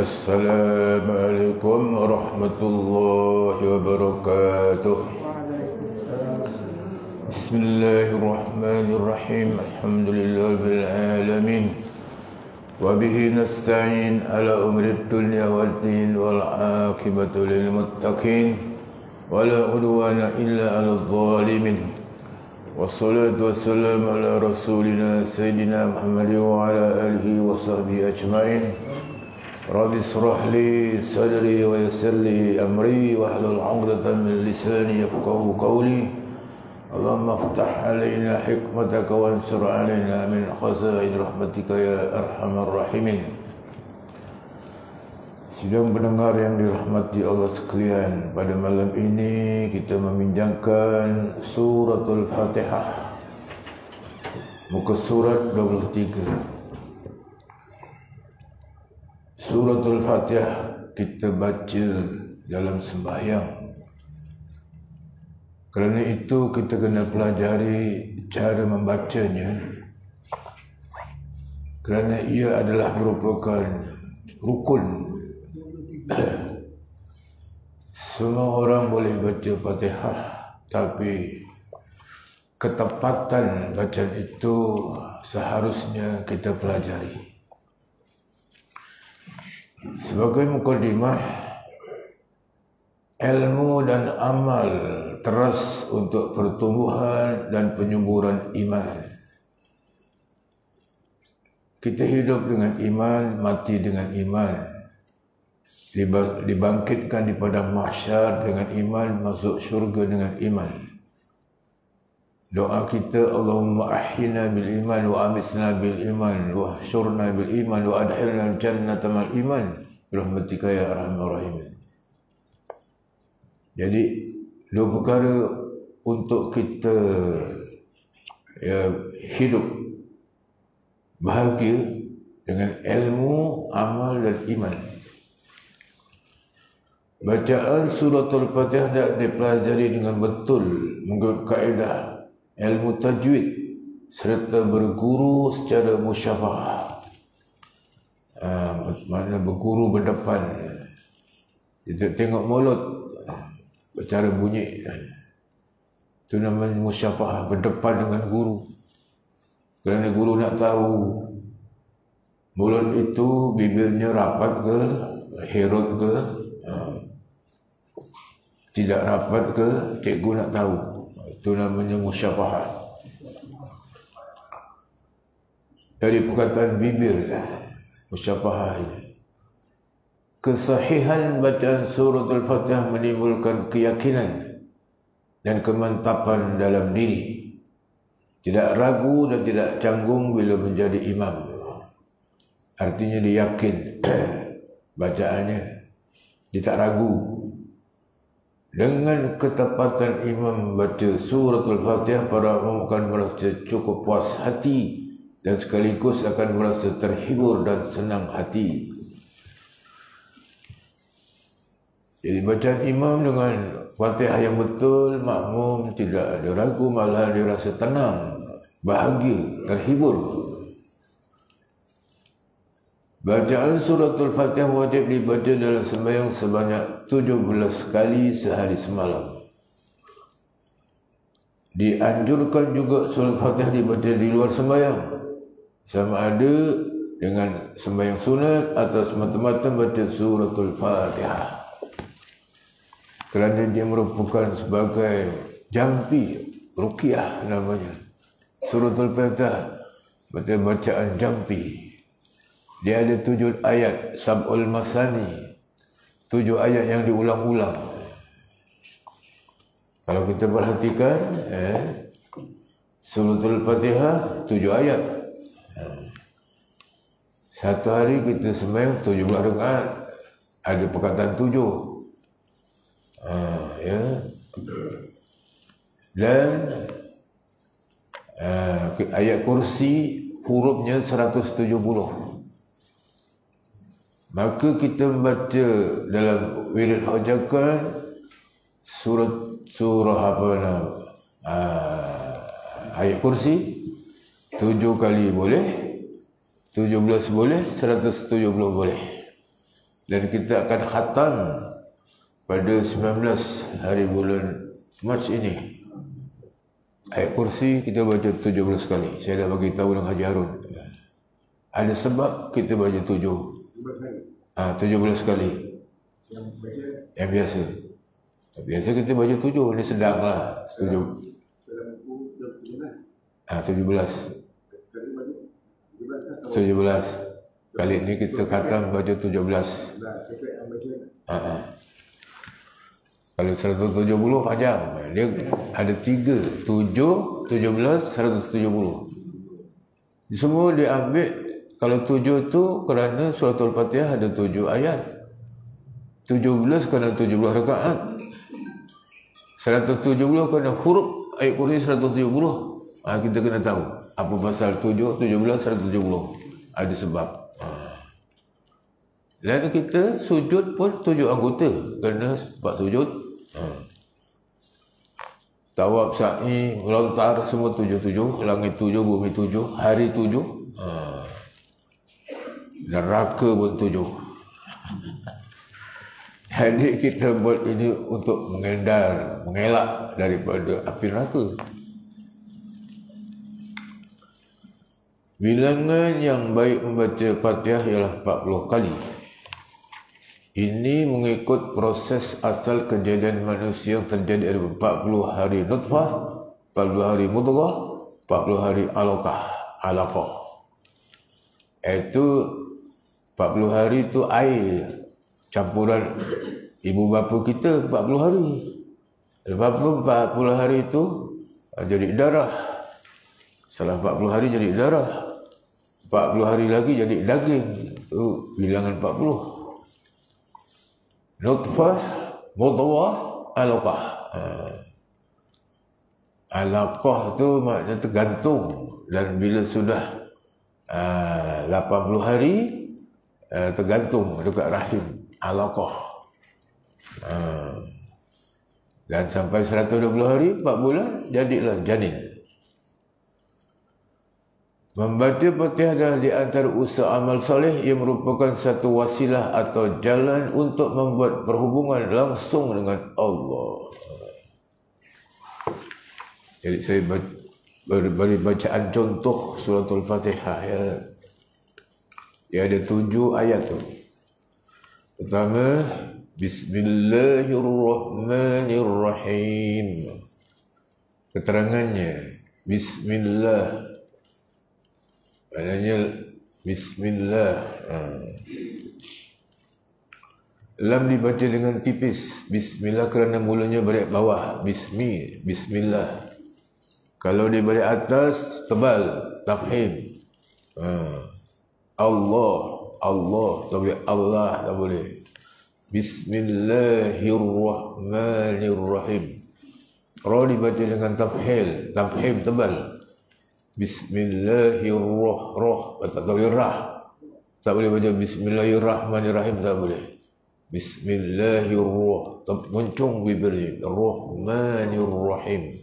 Assalamualaikum warahmatullahi wabarakatuh. Bismillahirrahmanirrahim. Alhamdulillahil alamin. Wa bihi nasta'in ala umri dunya wad din wal 'aqibatu lil muttaqin. Wa la udwana illa 'alal zalimin. Wassalatu wassalamu ala rasulina sayyidina Muhammad wa ala alihi wa sahbihi ajma'in. Rabbi israh li sadri wa yassir li amri wahlul 'uqdatam min lisani yafqahu qawli. Allahumma iftah 'alaina hikmataka wansur 'alaina min khaza'in rahmatika ya arhamar rahimin. Sidang pendengar yang dirahmati Allah sekalian, pada malam ini kita membincangkan suratul Fatihah, muka surat 23. Suratul Fatihah kita baca dalam sembahyang. Kerana itu kita kena pelajari cara membacanya, kerana ia adalah merupakan rukun. Semua orang boleh baca Fatihah, tapi ketepatan bacaan itu seharusnya kita pelajari. Sebagai mukadimah, ilmu dan amal teras untuk pertumbuhan dan penyuburan iman. Kita hidup dengan iman, mati dengan iman. Dibangkitkan di padang mahsyar dengan iman, masuk syurga dengan iman. Doa kita, Allahumma ahyina bil iman wa amisna bil iman wa hsyurna bil iman wa adkhilna jannata mal iman birahmatika ya arhamar rahimin. Jadi dua perkara untuk kita hidup bahagia dengan ilmu, amal dan iman. Bacaan suratul Fatihah dah dipelajari dengan betul mengikut kaedah ilmu tajwid serta berguru secara musyafahah. Maknanya berguru berdepan. Kita tengok mulut cara bunyi, itu namanya musyafahah, berdepan dengan guru. Kerana guru nak tahu mulut itu bibirnya rapat ke, herut ke, tidak rapat ke, cikgu nak tahu. Itu namanya musyafahah. Dari perkataan bibir musyafahah ini. Kesahihan bacaan suratul Fatihah menimbulkan keyakinan dan kemantapan dalam diri. Tidak ragu dan tidak canggung bila menjadi imam. Artinya dia yakin bacaannya. Dia tak ragu. Dengan ketepatan imam membaca suratul Fatihah, para imam akan merasa cukup puas hati dan sekaligus akan merasa terhibur dan senang hati. Jadi bacaan imam dengan Fatihah yang betul, makmum tidak ada ragu, malah dia rasa tenang, bahagia, terhibur. Bacaan suratul Fatihah wajib dibaca dalam sembahyang sebanyak 17 kali sehari semalam. Dianjurkan juga suratul Fatihah dibaca di luar sembahyang, sama ada dengan sembahyang sunat atau semata-mata baca suratul Fatihah. Kerana dia merupakan sebagai jampi, ruqyah namanya. Suratul Fatihah bacaan jampi. Dia ada 7 ayat, sab'ul masani, 7 ayat yang diulang-ulang. Kalau kita perhatikan, suratul Fatihah 7 ayat. Satu hari kita sembahyang 17 rakaat, ada perkataan 7. Dan ayat kursi hurufnya 170. Maka kita membaca dalam wirid haujakan surah apa nama ayat kursi 7 kali boleh, 17 boleh, 170 boleh. Dan kita akan khatam pada 19 hari bulan Mac ini. Ayat kursi kita baca 17 kali. Saya dah bagi tahu dengan Haji Harun. Ada sebab kita baca 17 kali. Yang biasa. Biasa kita baca 7. Ini sedang lah 17. 17. Kali ini kita khatam baca 17. Kalau 170 panjang. Dia ada 3, 7, 17, 170. Semua diambil. Kalau 7 tu kerana suratul Fatihah ada 7 ayat. 17 kerana 17 rakaat. 170 kerana huruf ayat kursi 170. Kita kena tahu apa pasal 7, 17, 170. Ada sebab. Dan kita sujud pun 7 anggota kerana sebab sujud. Tawaf, sa'i, melontar semua 7-7. Langit 7, bumi 7, hari 7. Neraka pun 7. Jadi kita buat ini untuk mengelak daripada api neraka. Bilangan yang baik membaca Fatihah ialah 40 kali. Ini mengikut proses asal kejadian manusia yang terjadi ada 40 hari nutfah, 40 hari mudghah, 40 hari alaqah. Itu 40 hari itu air campuran ibu bapa kita 40 hari. Lepas tu 40 hari itu jadi darah. Setelah 40 hari jadi darah. 40 hari lagi jadi daging. Itu bilangan 40. Nutfah, mudghah, alaqah. Alaqah tu maknanya tergantung. Dan bila sudah 80 hari tergantung dekat rahim. Alaqah. Dan sampai 120 hari, 4 bulan, jadilah janin. Membaca Fatihah adalah di antara usaha amal soleh yang merupakan satu wasilah atau jalan untuk membuat perhubungan langsung dengan Allah. Jadi saya beri bacaan contoh suratul Fatihah ya. Dia ada 7 ayat tu. Pertama, Bismillahirrahmanirrahim. Keterangannya, Bismillah. Maknanya Bismillah. Lam dibaca dengan tipis. Bismillah kerana mulanya balik bawah. Bismillah. Kalau dia balik atas, tebal. Tafhim. Allah. Tak boleh Allah. Tak boleh. Bismillahirrahmanirrahim. Ra dibaca dengan tafhil. Tafhim tebal. Bismillahirrahmanirrahim. Tak boleh rah. Tak boleh baca Bismillahirrahmanirrahim. Tak boleh. Bismillahirrahmanirrahim. Muncung bibirnya. Rahmanirrahim.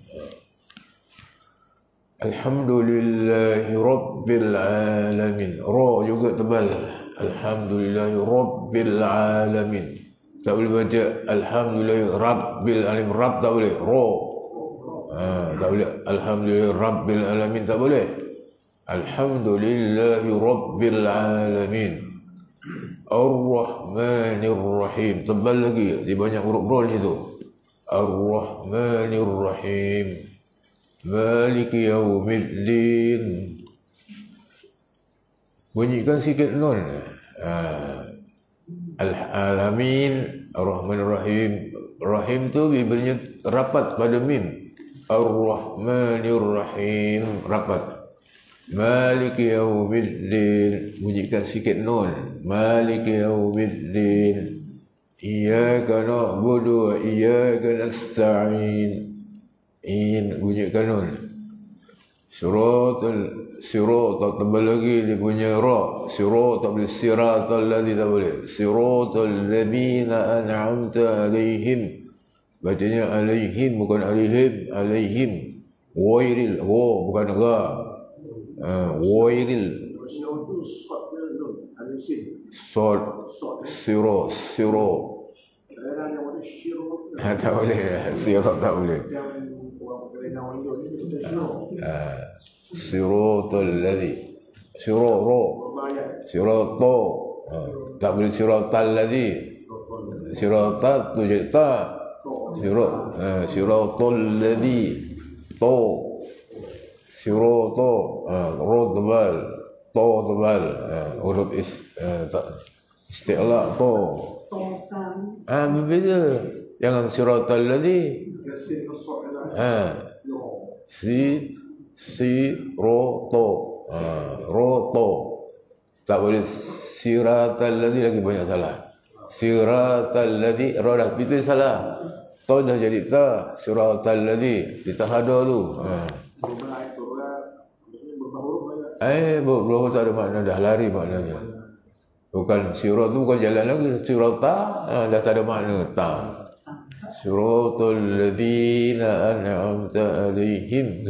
Alhamdulillahi Rabbil Alamin. Ra juga tebal. Alhamdulillahi Rabbil Alamin. Tak boleh baca Alhamdulillahi Rabbil Alamin. Rab tak boleh. Ra. Tak boleh. Alhamdulillahi Rabbil Alamin. Tak boleh. Alhamdulillahi Rabbil Alamin. Ar-Rahmanir-Rahim. Tebal lagi. Dia banyak huruf ra di situ. Ar-Rahmanir-Rahim. Maliki Yaumiddin. Bunyikan sikit nun. Al-Alamin, Ar-Rahmanir-Rahim. Rahim tu bibirnya rapat pada mim. Ar-Rahmanir-Rahim, rapat. Maliki Yaumiddin. Bunyikan sikit nun. Maliki Yaumiddin. Iyyaka na'budu wa iyyaka nasta'in. Bunyikan nun. Siratal tebal lagi dia punya ra. Siratal boleh. Siratal ladzi tak boleh. Siratal ladzina an'amta alaihim. Bacanya alaihim bukan alaihim. Alaihim. Wairil. Bukan ga. Wairil. Sod. Siro. Tak boleh. Siro tak boleh. Siratal ladzi. Sirato. Tak boleh siratal ladzi. Siratat tu jadi ta. Siratal ladzi. To. Sirato. Ro tebal. To tebal. Huruf isti'la to. Berbeza. Jangan siratal ladzi. Roto. Roto. Tak boleh siratal ladzi, lagi banyak salah. Siratal ladzi, ro dah itu salah. To dah jadi ta. Siratal ladzi ditahada tu. Belum tak ada makna, dah lari maknanya. Bukan sirat tu bukan jalan lagi. Sirata dah tak ada makna ta. Siratal ladzina an'amta alaihim.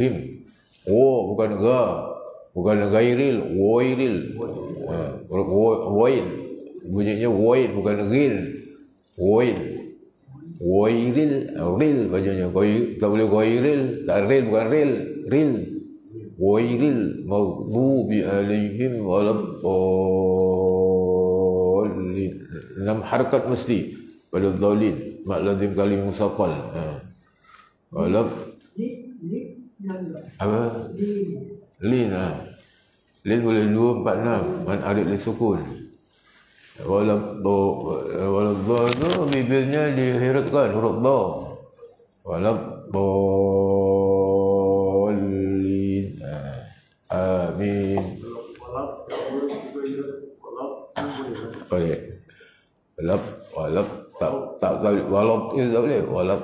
Bukan ga. Bukan gairil, wairil. Wail. Bunyinya wail bukan ril. Wail. Wairil, ril bacanya. Tak boleh gairil, tak ril bukan ril. Ril. Wairil maghdubi alaihim waladdallin. 6 harakat mesti pada dhalin. Mak lazim kali musaqal. Walad apa? Lin. Lin boleh 2, 4, 6. Man arid li sukun. Waladdallin bibirnya dihiratkan huruf dha. Waladdallin. Amin. Boleh. Walab tak walab itu tak boleh. Walab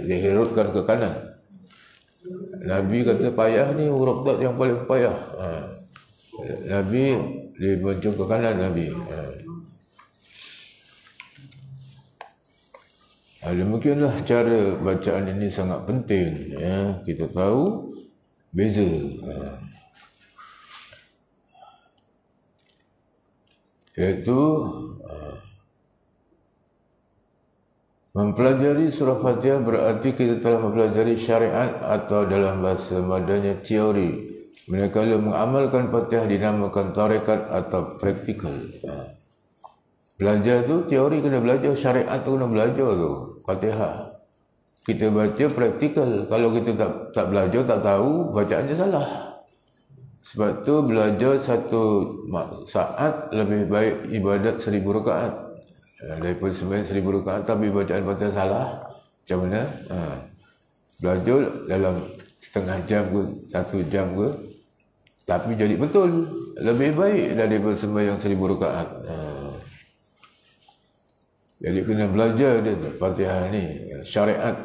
dihirutkan ke kanan. Nabi kata payah ni huruf dad yang paling payah. Nabi dimencung ke kanan Nabi. Demikianlah cara bacaan ini sangat penting. Kita tahu beza. Iaitu mempelajari surah Fatihah berarti kita telah mempelajari syariat atau dalam bahasa madanya teori. Manakala mengamalkan Fatihah dinamakan tarekat atau praktikal. Belajar tu teori kena belajar, syariat tu kena belajar tu. Fatihah kita baca praktikal. Kalau kita tak belajar, tak tahu, bacaannya salah. Sebab tu belajar 1 saat lebih baik ibadat 1000 rakaat daripada sembahyang 1000 rakaat tapi bacaan Fatihah salah. Macam mana? Belajar dalam setengah jam ke 1 jam ke, tapi jadi betul, lebih baik daripada sembahyang 1000 rakaat. Jadi kena belajar dia Fatihah ni, syariat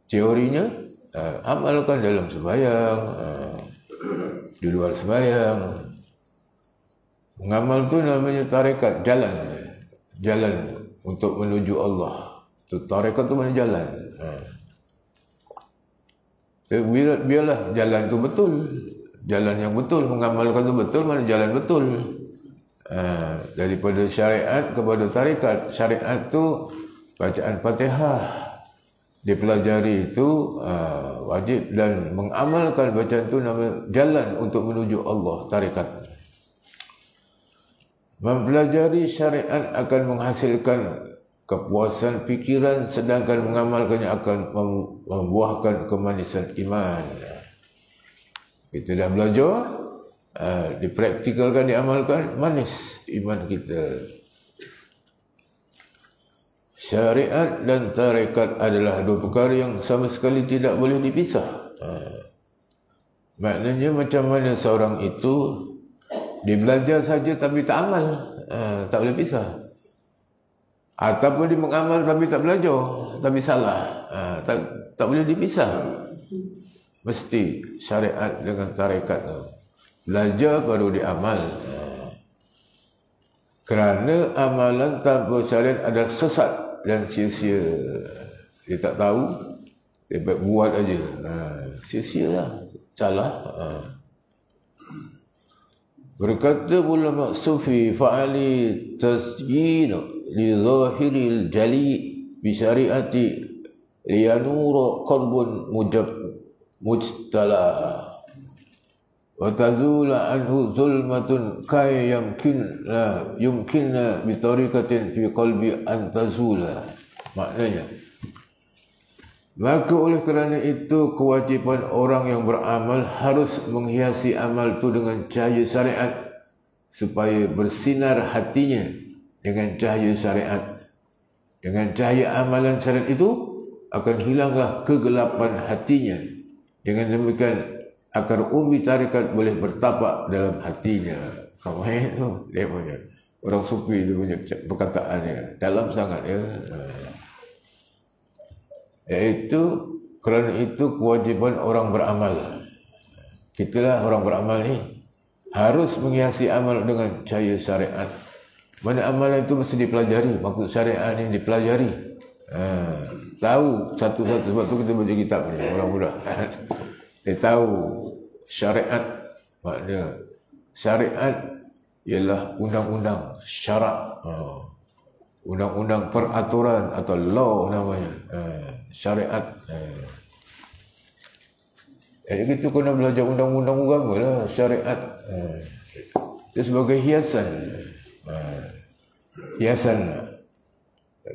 teorinya amalkan dalam sembahyang, di luar sembahyang. Mengamal tu namanya tarekat, jalan untuk menuju Allah. Tu tarekat tu mana jalan. Biarlah jalan tu betul, jalan yang betul, mengamalkan tu betul, mana jalan betul. Daripada syariat kepada tarekat. Syariat tu bacaan Fatihah dipelajari itu wajib, dan mengamalkan bacaan itu nama jalan untuk menuju Allah, tarekat. Mempelajari syariat akan menghasilkan kepuasan fikiran, sedangkan mengamalkannya akan membuahkan kemanisan iman. Kita dah belajar, dipraktikalkan, diamalkan, manis iman kita. Syariat dan tarekat adalah 2 perkara yang sama sekali tidak boleh dipisah. Maknanya macam mana seorang itu dia belajar saja tapi tak amal, tak boleh pisah. Ataupun dia mengamal tapi tak belajar, tapi salah, tak boleh dipisah. Mesti syariat dengan tarekat tu. Belajar baru diamal. Kerana amalan tanpa syariat adalah sesat dan sia-sia. Dia tak tahu, dia buat aja. Sia-sia lah, salah. Berkata ulama sufi fa'ali tasjil li zahiril jali bi syariati liyanura qalbun mujtala wa tazula anhu zulmatun kay yumkinna bi tariqatin fi qalbi an tazula. Maknanya, maka oleh kerana itu kewajiban orang yang beramal harus menghiasi amal itu dengan cahaya syariat supaya bersinar hatinya dengan cahaya syariat. Dengan cahaya amalan syariat itu akan hilanglah kegelapan hatinya. Dengan demikian agar umbi tarikat boleh bertapak dalam hatinya. Kamu itu dia punya orang sufi itu punya perkataannya dalam sangat ya. Iaitu kerana itu kewajiban orang beramal. Kitalah orang beramal ni harus menghiasi amal dengan cahaya syariat. Mana amalan itu mesti dipelajari. Maksud syariat ni dipelajari. Tahu satu-satu. Sebab tu kita baca kitab ni mudah-mudah. Dia tahu syariat. Maknanya syariat ialah undang-undang syarak. Undang-undang peraturan atau law namanya. Syariat. Jadi kita kena belajar undang-undang agama lah. Syariat. Itu sebagai hiasan. Hiasan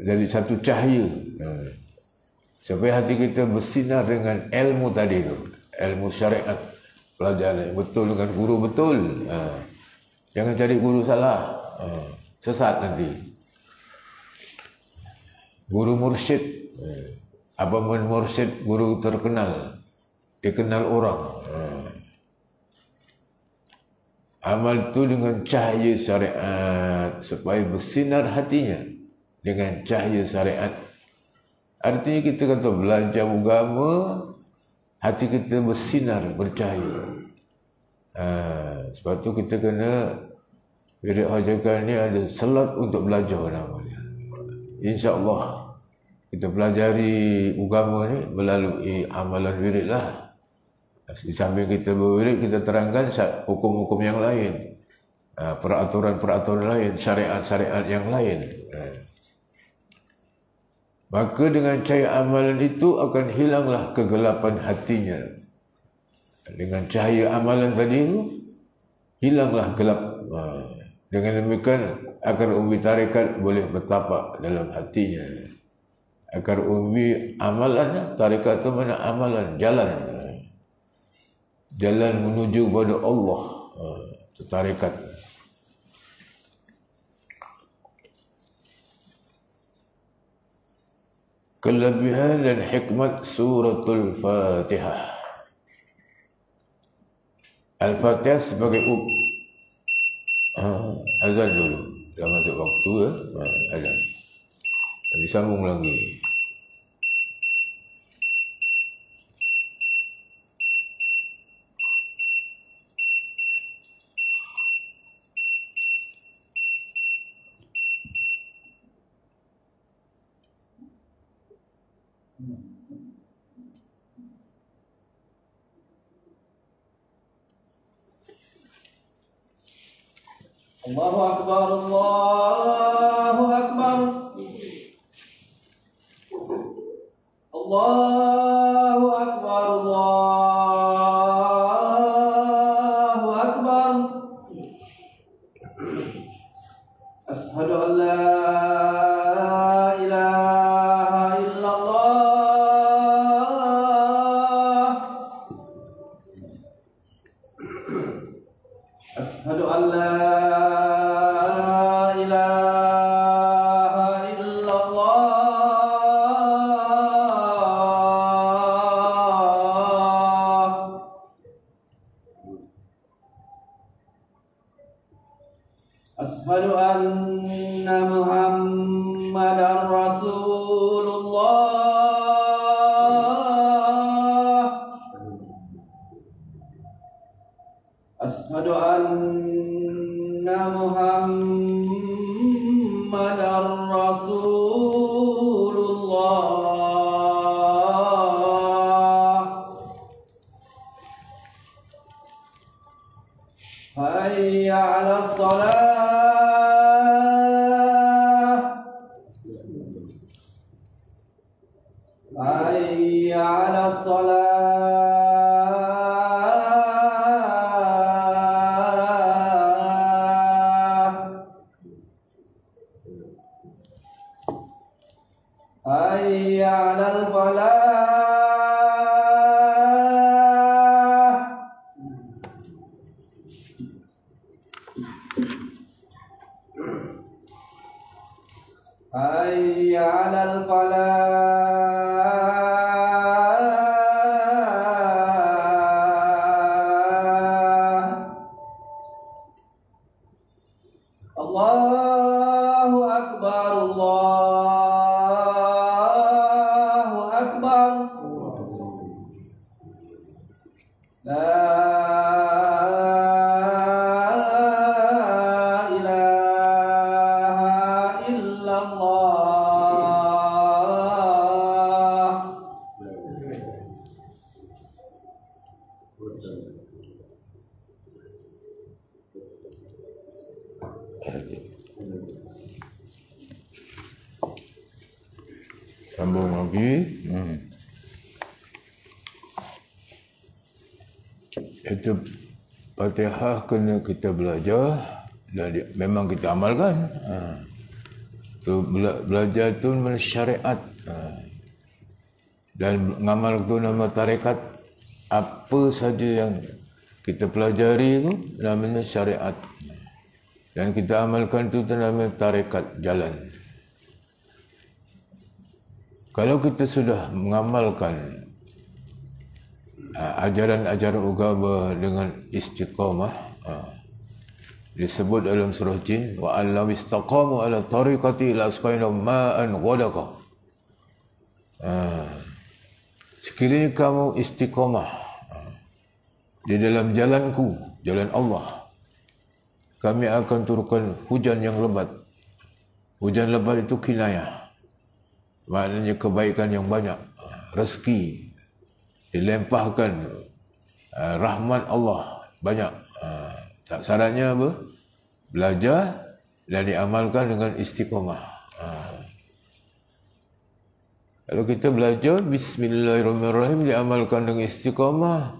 dari satu cahaya. Supaya hati kita bersinar dengan ilmu tadi tu. Ilmu syariat. Pelajaran betul dengan guru betul. Jangan cari guru salah. Sesat nanti. Guru mursyid. Apa mursyid guru terkenal. Dikenal orang. Amal itu dengan cahaya syariat. Supaya bersinar hatinya. Dengan cahaya syariat. Artinya kita kata belajar agama. Hati kita bersinar, bercahaya. Sebab tu kita kena wirid hajakan ni ada selat untuk belajar namanya. InsyaAllah kita pelajari agama ni melalui amalan wirid lah. Di samping kita berwirid, kita terangkan hukum-hukum yang lain, peraturan-peraturan lain, syariat-syariat yang lain. Maka dengan cahaya amalan itu akan hilanglah kegelapan hatinya. Dengan cahaya amalan tadi itu hilanglah gelap. Dengan demikian agar umbi tarikat boleh bertapak dalam hatinya. Agar umbi amalan, tarikat itu mana amalan, jalan. Jalan menuju kepada Allah. Itu tarikat. Kelebihan dan hikmat suratul Fatihah. Al-Fatihah sebagai azan dulu. Dah masuk waktu ya. Azan. Nanti sambung lagi. Allahu Akbar, Allahu Akbar. Allahu Akbar, Allahu Akbar. Ashhadu an la ilaha illallah. Ashhadu an la Ashhadu anna Muhammadar Rasulullah. Ashhadu anna Muhammadar Rasulullah. Hayya على الصلاة حي على الفلاح حي على الفلاح الله أكبر الله أكبر لا إله إلا الله Sambung lagi. Itu Fatihah kena kita belajar dan memang kita amalkan. Tu belajar tu nama syariat. Dan ngamal tu nama tarekat. Apa saja yang kita pelajari tu namanya syariat. Dan kita amalkan tu namanya tarekat, jalan. Kalau kita sudah mengamalkan ajaran-ajaran agama dengan istiqamah, disebut dalam surah Jin, wa allam istaqamu ala tariqati la asqainahum ma'an ghadaqa. Sekiranya kamu istiqamah di dalam jalanku, jalan Allah, kami akan turunkan hujan yang lebat. Hujan lebat itu kinayah, maknanya kebaikan yang banyak, rezeki dilempahkan, rahmat Allah banyak. Syaratnya apa? Belajar dan diamalkan dengan istiqamah. Kalau kita belajar bismillahirrahmanirrahim, diamalkan dengan istiqamah,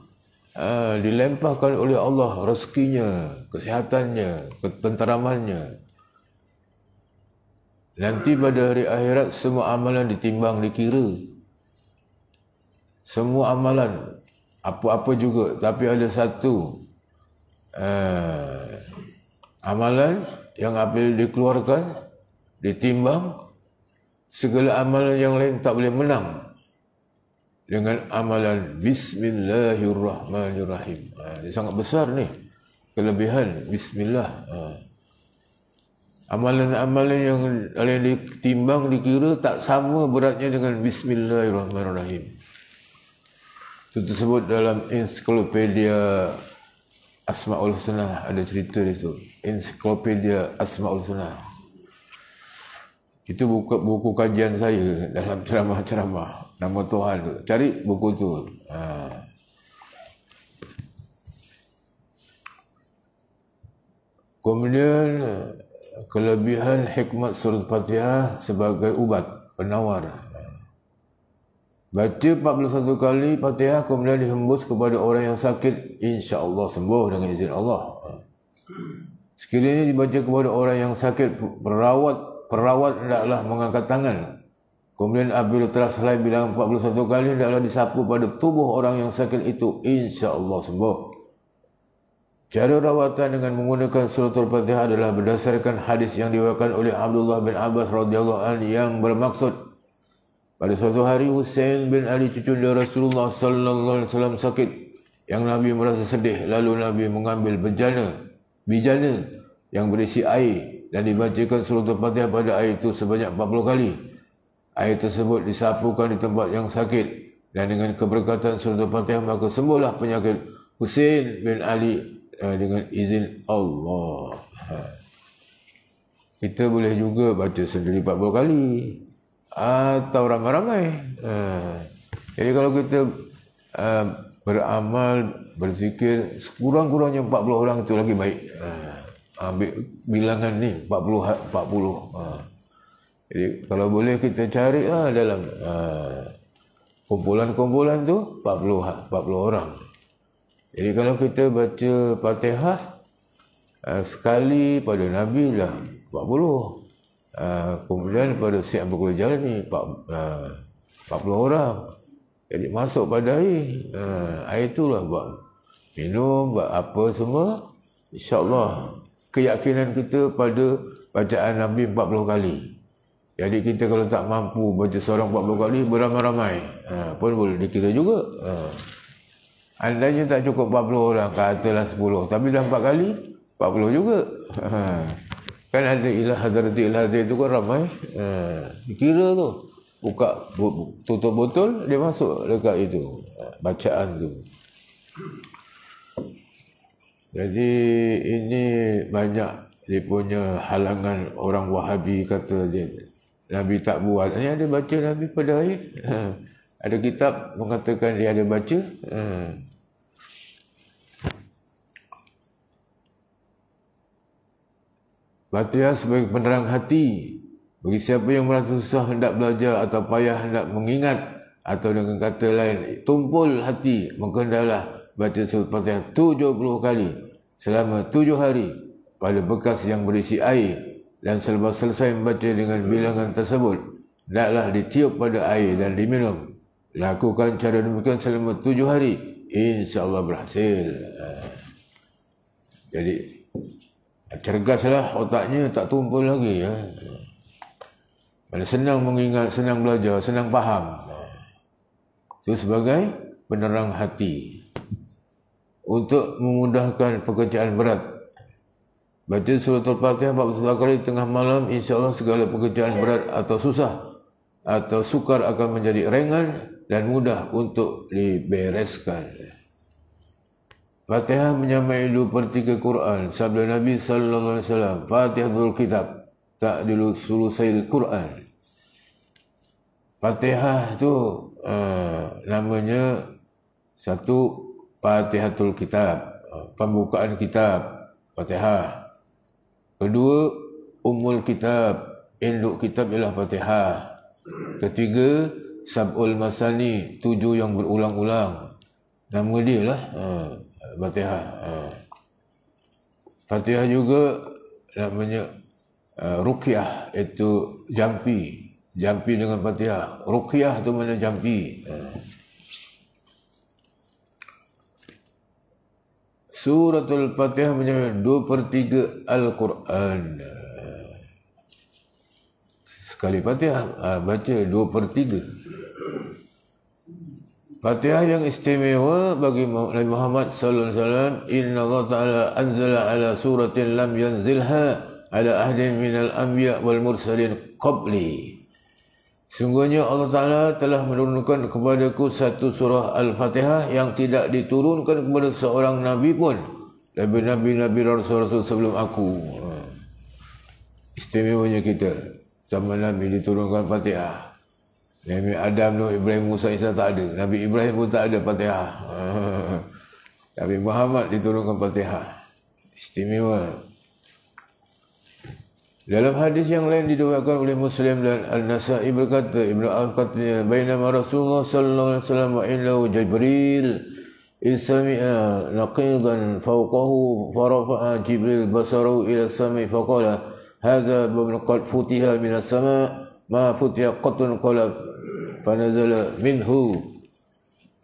dilempahkan oleh Allah rezekinya, kesehatannya, ketenteramannya. Nanti pada hari akhirat semua amalan ditimbang, dikira. Semua amalan, apa-apa juga. Tapi ada satu amalan yang apabila dikeluarkan, ditimbang, segala amalan yang lain tak boleh menang dengan amalan Bismillahirrahmanirrahim. Dia sangat besar ni kelebihan Bismillah. Amalan-amalan yang ditimbang, dikira tak sama beratnya dengan Bismillahirrahmanirrahim. Itu tersebut dalam ensiklopedia Asmaul Husna, ada cerita di situ. Ensiklopedia Asmaul Husna. Itu buku kajian saya dalam ceramah-ceramah. Nama Tuhan tu. Cari buku tu. Kemudian kelebihan hikmat surat Fatihah sebagai ubat, penawar. Baca 41 kali Fatihah kemudian dihembus kepada orang yang sakit, insya-Allah sembuh dengan izin Allah. Sekiranya dibaca kepada orang yang sakit, perawat hendaklah mengangkat tangan. Kemudian apabila telah selesai bilang 41 kali, hendaklah disapu pada tubuh orang yang sakit itu, insya-Allah sembuh. Cara rawatan dengan menggunakan suratul Fatihah adalah berdasarkan hadis yang diriwayatkan oleh Abdullah bin Abbas radhiyallahu anhu yang bermaksud, pada suatu hari Husain bin Ali cucunda Rasulullah sallallahu alaihi wasallam sakit, yang Nabi merasa sedih, lalu Nabi mengambil bijana yang berisi air dan dibacakan suratul Fatihah pada air itu sebanyak 40 kali. Air tersebut disapukan di tempat yang sakit dan dengan keberkatan suratul Fatihah maka sembuhlah penyakit Husain bin Ali dengan izin Allah. Kita boleh juga baca sendiri 40 kali atau ramai-ramai. Jadi kalau kita beramal, berzikir, sekurang-kurangnya 40 orang itu lagi baik. Ambil bilangan ni 40. Jadi kalau boleh kita cari dalam kumpulan-kumpulan tu 40 orang. Jadi kalau kita baca Fatihah sekali pada Nabi lah 40. Kemudian pada Syekh Abdul Qadir ni 40 orang. Jadi masuk pada air. Air itulah buat minum, buat apa semua. InsyaAllah keyakinan kita pada bacaan Nabi 40 kali. Jadi kita kalau tak mampu baca seorang 40 kali, beramai-ramai pun boleh dikira juga. Andainya tak cukup 40 orang, katalah 10. Tapi dah 4 kali, 40 juga. Kan ada ilah hadrati ilah hadrati itu kan ramai. Dikira tu. Buka, tutup botol, dia masuk dekat itu. Bacaan tu. Jadi ini banyak dia punya halangan orang Wahabi kata dia. Nabi tak buat. Ini ada baca Nabi pada air. Ada kitab mengatakan dia ada baca. Fatihah sebagai penerang hati. Bagi siapa yang merasa susah hendak belajar atau payah hendak mengingat. Atau dengan kata lain, tumpul hati. Maka hendaklah baca surat Fatihah 70 kali. Selama 7 hari. Pada bekas yang berisi air. Dan selepas selesai membaca dengan bilangan tersebut, hendaklah ditiup pada air dan diminum. Lakukan cara demikian selama 7 hari. InsyaAllah berhasil. Jadi, cergaslah otaknya, tak tumpul lagi. Senang mengingat, senang belajar, senang faham. Itu sebagai penerang hati. Untuk memudahkan pekerjaan berat. Baca surah Al-Fatihah 41 kali tengah malam, insyaAllah segala pekerjaan berat atau susah atau sukar akan menjadi ringan dan mudah untuk dibereskan. Fatihah menyamai 2/3 Quran. Sabda Nabi sallallahu alaihi wasallam, Fatihatul Kitab ta'dilu sulusail Quran. Fatihah tu namanya satu Fatihatul Kitab, pembukaan kitab Fatihah. Kedua, Ummul Kitab, induk kitab ialah Fatihah. Ketiga, Sab'ul Masani, 7 yang berulang-ulang. Nama dia lah Fatihah. Fatihah juga namanya Ruqyah, itu jampi. Jampi dengan Fatihah. Ruqyah tu mana jampi. Suratul Fatihah menyamai 2/3 Al-Quran. Sekali Fatihah, baca 2/3. Fatihah yang istimewa bagi Nabi Muhammad sallallahu alaihi wasallam, Inna Allah Ta'ala anzala ala suratin lam yanzilha ala ahdin minal anbiya wal mursalin qabli. Sungguhnya Allah Ta'ala telah menurunkan kepadaku satu surah Al-Fatihah yang tidak diturunkan kepada seorang Nabi pun. Nabi-Nabi Rasul-Rasul sebelum aku. Istimewanya kita. Sama Nabi diturunkan Fatihah. Nabi Adam, Nuh, Ibrahim, Musa, Isa tak ada. Nabi Ibrahim pun tak ada Fatihah. Nabi Muhammad diturunkan Fatihah. Istimewa. Dalam hadis yang lain diriwayatkan oleh Muslim dan An-Nasa'i berkata, Ibnu Abbas katanya, bainama Rasulullah sallallahu alaihi wasallam wa innahu Jibril isami'a naqidan fawqahu farafa'a Jibril basarahu ila as-sama'i faqala hadha babun qad futiha min as-sama' ma futiha qattun qala fanazala minhu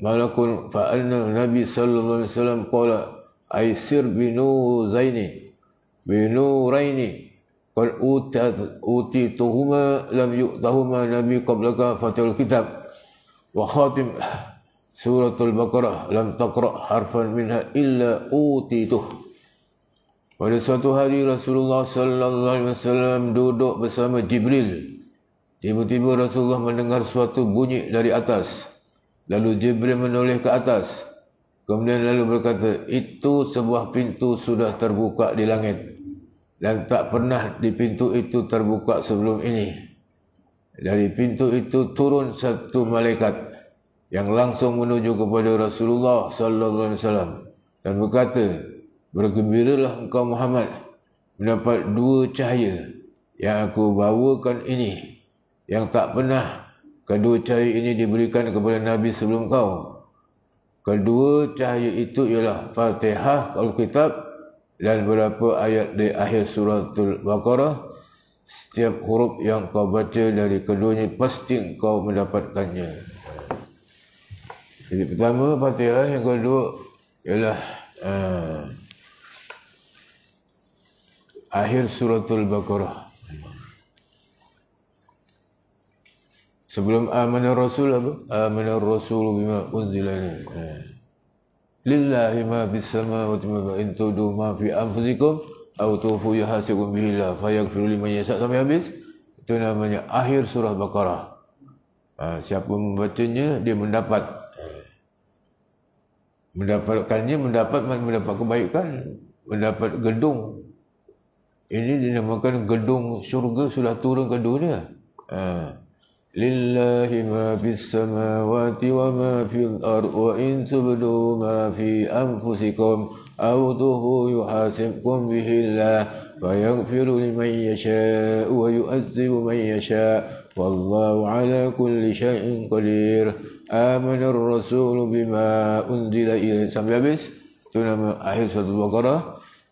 malakun fa'anna Nabi sallallahu alaihi wasallam qala aysir binuraini qad utituhuma lam yu'tahuma Nabi qablaka Fatihul Kitab wa khatim Suratul Baqarah lam taqra' harfan minha illa utituh. Pada suatu hari Rasulullah sallallahu alaihi wasallam duduk bersama Jibril. Tiba-tiba Rasulullah mendengar suatu bunyi dari atas. Lalu Jibril menoleh ke atas. Kemudian lalu berkata, itu sebuah pintu sudah terbuka di langit. Dan tak pernah di pintu itu terbuka sebelum ini. Dari pintu itu turun satu malaikat yang langsung menuju kepada Rasulullah sallallahu alaihi wasallam dan berkata, bergembiralah engkau Muhammad mendapat 2 cahaya yang aku bawakan ini, yang tak pernah Kedua cahaya ini diberikan kepada Nabi sebelum kau. Kedua cahaya itu ialah Fatihah Alkitab dan beberapa ayat di akhir suratul Baqarah. Setiap huruf yang kau baca dari keduanya pasti kau mendapatkannya. Jadi pertama Fatihah, yang kedua ialah akhir suratul Baqarah. Sebelum amana Rasul apa? Amana Rasul bima unzila lillahi ma fis samawati wa in tudu ma fi anfusikum aw tufu yahasibukum bihi la fayaghfiru liman yasha sampai habis. Itu namanya akhir surah Baqarah. Siapa membacanya dia mendapat. Mendapatkannya mendapat kebaikan, mendapat gedung. Ini dinamakan gedung syurga sudah turun ke dunia. Lillahi ma fis samawati wa ma fil ardh wa in tubdu ma fi anfusikum aw tuhu yuhasibkum bihi Allah fayaghfiru liman yasha wa yu'adzibu man yasha wallahu ala kulli syai'in qadir. Amana ar-rasul bima unzila ilaihi sampai habis. Itu nama akhir surah Al-Baqarah.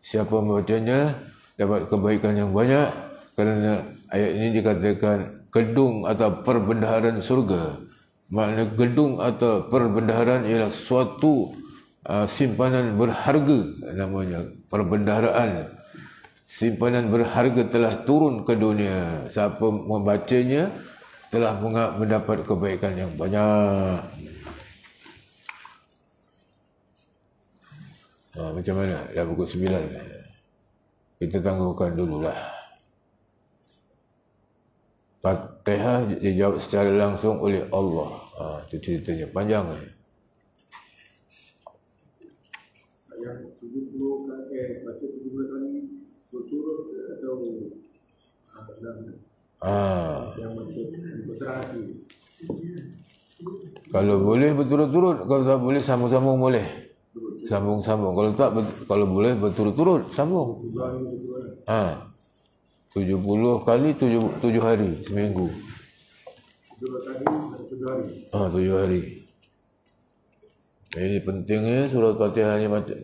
Siapa membacanya dapat kebaikan yang banyak, kerana ayat ini dikatakan gedung atau perbendaharaan surga. Makna gedung atau perbendaharaan ialah suatu simpanan berharga, namanya perbendaharaan. Simpanan berharga telah turun ke dunia. Siapa membacanya telah mendapat kebaikan yang banyak. Macam mana? Dah pukul 9. Kita tangguhkan dululah. Fatihah dijawab secara langsung oleh Allah. Itu ceritanya panjang. Yang 70 baca 70 kali berturut atau yang berterakhir. Kalau boleh berturut-turut, kalau tak boleh sambung-sambung boleh. Sambung-sambung. Kalau tak, kalau boleh berturut-turut sambung. 70 kali 7 hari seminggu. 7 hari. Ini pentingnya surah Fatihah ni macam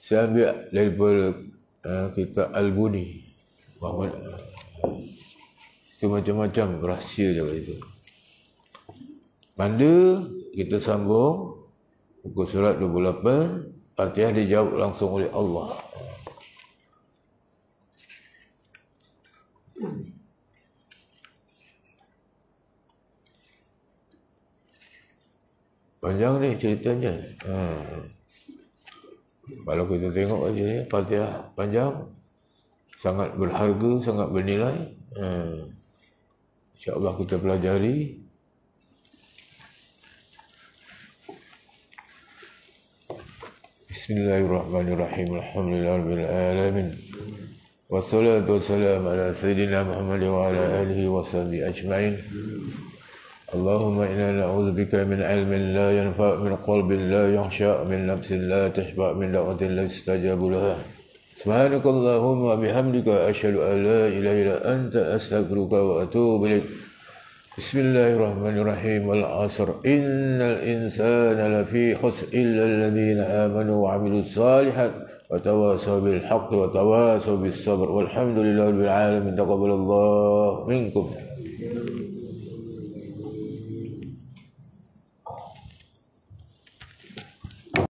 saya ambil daripada kitab Al-Buni. Muhammad. Itu macam-macam rahsia dia kat situ. Manda kita sambung buku surat 28, Fatihah dijawab langsung oleh Allah. Panjang ni ceritanya. Kalau kita tengok aja ni, Fatihah panjang, sangat berharga, sangat bernilai. InsyaAllah kita pelajari. Bismillahirrahmanirrahim. Alhamdulillahirabbil alamin. Wassalatu wassalamu ala sayyidina Muhammad wa ala alihi wa sahbihi ajma'in. Allahumma inna na'udzubika min ilmin la yanfa' min qalbin la yakhsha' min nafsin la tashba' min da'watin la yustajabu laha. Subhanakallahumma bihamdika asyhadu an la ilaha illa anta astaghfiruka wa atubu ilaik. Bismillahirrahmanirrahim. Wal 'asr innal insana lafi khusr illa alladhina amanu wa 'amilus solihat wa tawasaw bil haqqi wa tawasaw bis sabr. Walhamdulillahirabbil alamin. Taqabbalallahu minkum.